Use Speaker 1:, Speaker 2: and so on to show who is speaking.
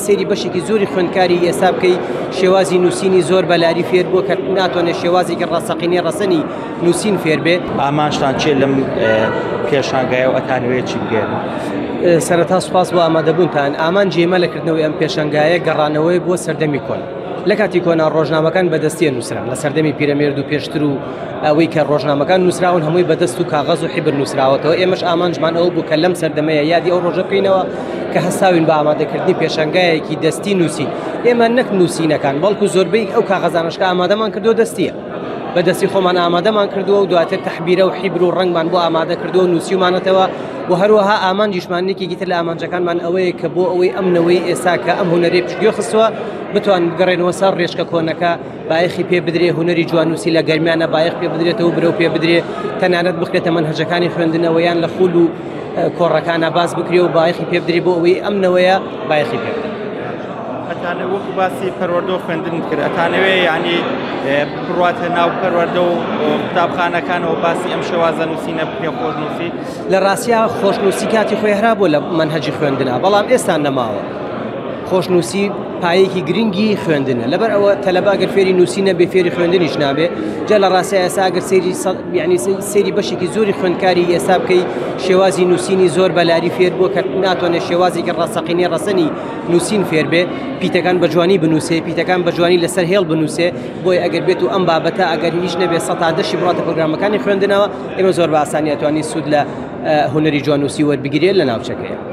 Speaker 1: سێری بەشێکی زۆری خوێندکاری ئێستا بکەی شێوازی نووسینی زۆر بەلاری فێر بووە کە ناتوانێت شێوازێکی ڕاستەقینی ڕەسەنی نووسین فێر بێ.
Speaker 2: ئامانجتان چێ لەم پێشانگایە و ئەتانوێت چی بگێن؟
Speaker 1: سەرەتا سوپاس بۆ ئامادەبوونتان. ئامان جێمە لەکردنەوەی ئەم پێشەنگایە گەڕانەوەی بۆ سەردەمی کۆن. لە کاتی کۆنا ڕۆژنامەکان بەدەستیە نووسران لە سەردەمی پیرەمێرد و پێشتر و ئەوەی کە ڕۆژنامەکان نووسراون هەمووی بەدەست و کاغەز و حیبر نووسراوەتەوە. ئێمەش ئامانجمان ئەوە بوو کە لەم سەردەمەیە یادی ئەو ڕۆژە بکەینەوە کە هەستاوین بە ئامادەکردنی پێشەنگایەکی دەستی نووسی. ئێمە نەک نووسینەکان بەڵکو زۆربەی ئەو کاغەزانشکە ئامادەمان کردو دەستیە. بەدەستی خۆمان ئامادەمان کردووە و دواتر تەحبیرە و حیبر و ڕەنگمان بۆ ئامادە کردووە و نووسیمانەتەوە و هەروەها ئامانجیشمانێکی تر لە ئامانجەکانمان ئەوەیە کە بۆ ئەوەی ئەمنەوەی ئێستا کە ئەم هونەرێ پشتگوێ خستووە بتوان بگەڕێنەوە سەر ڕێژکە کۆنەکە بایەخی پێ بدرێ هونەری جوانووسی لە گەرمیانە بایەخ پێ بدرێتەوە برەو پێ بدرێ تەنانەت بخرێتە مەنهەجەکانی خوێندنەوەیان لە خول و کۆڕەکانە باز بکرێ و بایەخی پێ بدرێ بۆ ئەوەی ئەمنەوەیە بایەخی پێ بدرێ.
Speaker 2: ئەتانە وەکو باسی پەروەردە و خوێندن کرد ئەتانەوێ یعنی بڕاتە ناو پەروەردە و قوتابخانەکانەوە باسی ئەم شێوازە نووسینە بکرێ خۆشنووسی.
Speaker 1: لە ڕاستیە خۆشنووسی کاتی خۆی هەرا بۆ لە مەنهەجی خوێندنە بەڵام ئێستا نەماوە. خۆشنووسی پایەکی گرنگی خوێندنە لەبەر ئەوە تەلەبە ئەگەر فێری نووسینە بێ فێری خوێندنیش نابێ. جا لە ڕاستیە ئێستا ئەگەر سێری بەشێکی زۆری خوێندکاری ئێستا بکەی شێوازی نووسینی زۆر بەلاری فێر بووە کە ناتوانێت شێوازێکی ڕاستەقینی ڕەسەنی نووسین فێر بێ. پیتەکان بە جوانی بنووسێ پیتەکان بە جوانی لەسەر هێڵ بنووسێ بۆی ئەگەر بێت و ئەم بابەتە ئەگەر هیچ نەبێ ١٠٠ بڕاتە پرۆگرامەکانی خوێندنەوە ئێمە زۆر بە ئاسانیەتوانی سوود لە هونەری جوانووسی وەربگیرێت لە ناوچەکەیە.